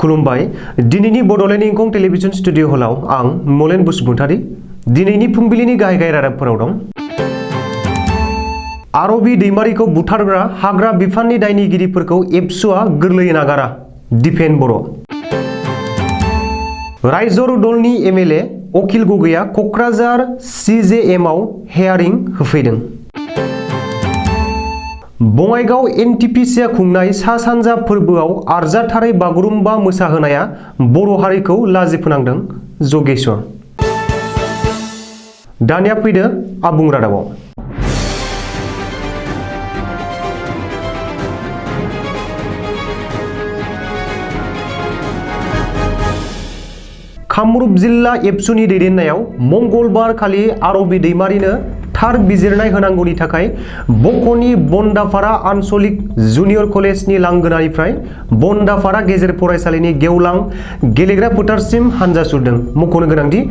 खुलुमबाय दिनैनि Bodoland इंखं television studio हलाव आं मलेन बसुमतारी दिनैनि फुंबिलिनि गाहाय रादाबफोराव दं। आरबि दैमारिखौ बुथारग्रा हाग्रा बिफाननि दायनिगिरिफोरखौ एबसुआ गोरलैयै नागारा दिपेन बर'। रायजर दलनि एमएलए अखिल गगैया कक्राझार सिजेएमआव हेयारिं होफैदों। बङाइगाव एनटिपिसिआ खुंनाय सा सानजा फोरबोआव आरजाथारै बागुरुम्बा मोसाहोनाया बर' हारिखौ लाजि फोनांदों जगेश्वर। दानिया फैदो आबुं रादाबाव। कामरुप जिल्ला एबसुनि दैदेननायाव मंगलबार खालि आरबि दैमारिनो थार बिजिरनाय होनांगौनि थाखाय बक'नि बन्दाफारा आनसलिक जुनियर कलेजनि लांगोनानिफ्राय बन्दाफारा गेजेर फरायसालिनि गेवलां गेलेग्रा फोथारसिम हानजा सुरदों। मख'नो गोनांदि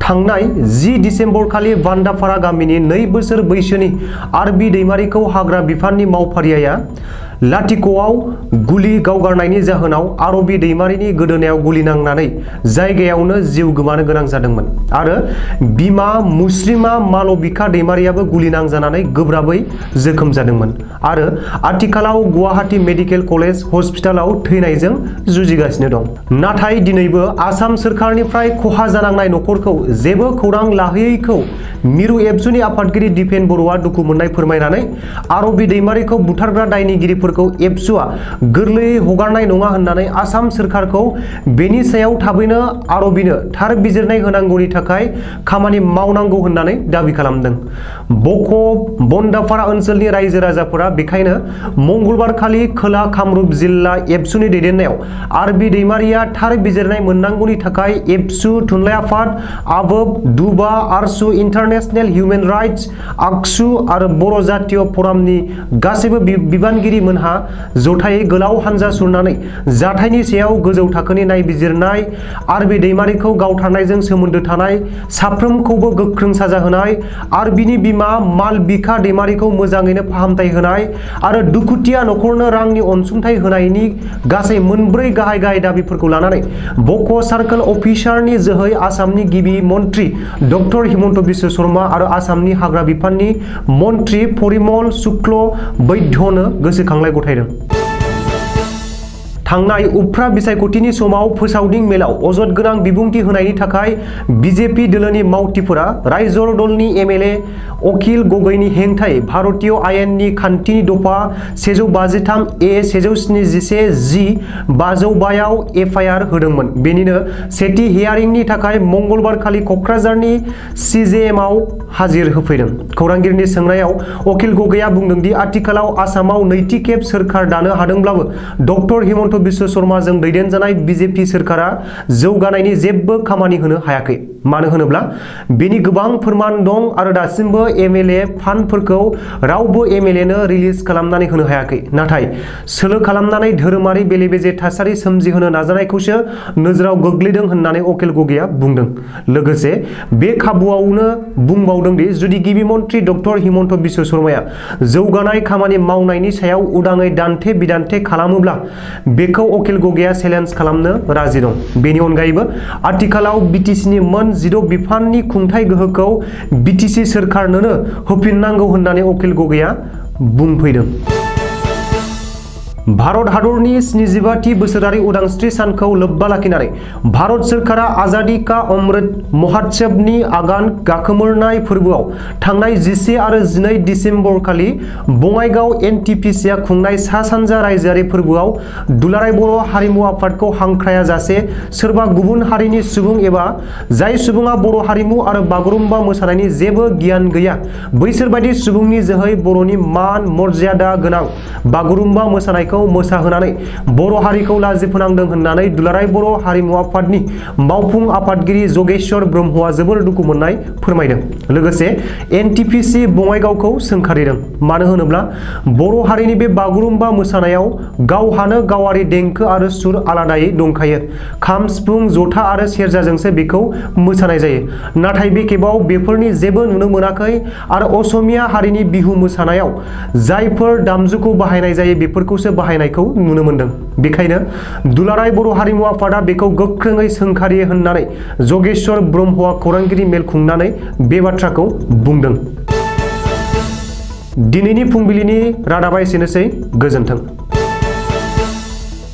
थांनाय 10 दिसेम्बर खालि बान्दाफारा गामिनि 2 बोसोर बैसोनि आरबि दैमारिखौ हाग्रा बिफाननि मावफारियाया लाथिख'आव गुलि गावगारनायनि जाहोनाव आरबि दैमारिनि गोदोनायाव गुलि नांनानै जायगायावनो जिउ गोमानो गोनां जादोंमोन आरो बिमा मुस्रिमा मालबिका दैमारियाबो गुलि नांजानानै गोब्राबै जोखोम जादोंमोन आरो आथिखालाव गुवाहाटी मेडिकेल कलेज हस्पिटालाव थैनायजों जुजिगासिनो दं। नाथाय दिनैबो आसाम सोरखारनिफ्राय खहा जानांनाय नखरखौ जेबो खौरां लाहैयैखौ मिरु एबसुनि आफादगिरि दिपेन बर'आ दुखु मोननाय फोरमायनानै आरबि दैमारिखौ बुथारग्रा दायनिगिरिफोरखौ एबसुआ गोरलैयै हगारनाय नङा होननानै आसाम सोरखारखौ बेनि सायाव थाबैनो आरबिनो थार बिजिरनाय होनांगौनि थाखाय खामानि मावनांगौ होननानै दाबि खालामदों। बक' बन्दाफारा ओनसोलनि रायजो राजाफोरा बेखायनो मंगलबार खालि खोला कामरुप जिल्ला एबसुनि दैदेननायाव आरबि दैमारिया थार बिजिरनाय मोननांगौनि थाखाय एबसु थुनलाइ आफाद आबोब दुबा आरसु इन्टारनेशनेल हिउमेन राइट्स आक्सु आरो बर' जातीय फरामनि गासैबो बिबानगिरि मोनहा जथायै गोलाव हानजा सुरनानै जाथायनि सायाव गोजौ थाखोनि नायबिजिरनाय आरबि दैमारिखौ गावथारनायजों सोमोन्दो थानाय साफ्रोमखौबो गोख्रों साजा होनाय आरबिनि बिमा मालबिका दैमारिखौ मोजाङैनो फाहामथाय होनाय आरो दुखुथिया नखरनो रांनि अनसुंथाइ होनायनि गासै मोनब्रै गाहाय दाबिफोरखौ लानानै बक' सार्कोल अफिसारनि जोहै आसामनि गिबि मन्त्रि डक्टर हिमन्त बिश्व शर्मा आरो आसामनि हाग्रा बिफाननि मन्त्रि परिमल शुक्ल बैद्यनो गोसोखांलाय गथायदों। थांनाय उफ्रा बिसायख'थिनि समाव फोसावदिं मेलाव अजद गोनां बिबुंथि होनायनि थाखाय बिजेपि दोलोनि मावथिफोरा रायजर दलनि एमएलए अखिल गगैनि हेंथायै भारतीय आयेननि खान्थिनि दफा 153 ए 171 जि 505 आव एफआइआर होदोंमोन। बेनिनो सेथि हियारिंनि थाखाय मंगलबार खालि कक्राझारनि सिजेएमआव हाजिर होफैदों। खौरांगिरिनि सोंनायाव अखिल गगैया बुंदोंदि आथिखालाव आसामाव नैथि खेब सोरखार दानो हादोंब्लाबो डक्टर हिमन्त बिश्व शर्माजों दैदेनजानाय बिजेपि सोरखारा जौगानायनि जेबो खामानि होनो हायाखै। मानो होनोब्ला बेनि गोबां फोरमान दं आरो दासिमबो एमएलए फान्डफोरखौ रावबो एमएलएनो रिलिज खालामनानै होनो हायाखै। नाथाय सोलो खालामनानै धोरोमारि बेले-बेजे थासारि सोमजिहोनो नाजानायखौसो नोजोराव गोग्लैदों होननानै अखिल गगैया बुंदों। लोगोसे बे खाबुआवनो बुंबावदों दि जुदि गिबि मन्त्रि डक्टर हिमन्त बिश्व शर्माया जौगानाय खामानि मावनायनि सायाव उदाङै दान्थे बिदान्थे खालामोब्ला बेखौ अखिल गगैया चेलेन्ज खालामनो राजि दं। बेनि अनगायैबो आथिखालाव बिटिसिनि मोन 16 बिफाननि खुंथाय गोहोखौ बिटिसि सोरखारनोनो होफिननांगौ होननानै अखिल गगैया बुंफैदों। भारत हादरनि 75थि बोसोरारि उदांस्रि सानखौ लोब्बा लाखिनानै भारत सोरखारा आजादी का अमृत महोत्सवनि आगान गाखोमोरनाय फोरबोआव थांनाय 11 आरो 12 दिसेम्बर खालि बङाइगाव एनटिपिसिआ खुंनाय सा सानजा रायजोआरि फोरबोआव दुलाराय बर' हारिमु आफादखौ हांख्राया जासे सोरबा गुबुन हारिनि सुबुं एबा जाय सुबुङा बर' हारिमु आरो बागुरुम्बा मोसानायनि जेबो गियान गैया बैसोरबायदि सुबुंनि जोहै बर'नि मान मर्यादा गोनां बागुरुम्बा मोसानायखौ मोसाहोनानै बर' हारिखौ लाजि फोनांदों होननानै दुलाराय बर' हारिमु आफादनि मावफुं आफादगिरि जगेश्वर ब्रह्मआ जोबोर दुखु मोननाय फोरमायदों। लोगोसे एनटिपिसि बङाइगावखौ सोंखारिदों। मानो होनोब्ला बर' हारिनि बे बागुरुम्बा मोसानायाव गावहानो गावारि देंखो आरो सुर आलादायै दंखायो। खाम सिफुं जथा आरो सेरजाजोंसो बेखौ मोसानाय जायो। नाथाय बे खेबाव बेफोरनि जेबो नुनो मोनाखै आरो असमिया हारिनि बिहु मोसानायाव जायफोर दामजुखौ बाहायनाय जायो बेफोरखौसो बाहायनायखौ नुनो मोन्दों। बेखायनो दुलाराय बर' हारिमु आफादा बेखौ गोख्रोङै सोंखारियो होननानै जगेश्वर ब्रह्मआ खौरांगिरि मेल खुंनानै बे बाथ्राखौ बुंदों। दिनैनि फुंबिलिनि रादाबा एसेनोसै। गोजोन्थों।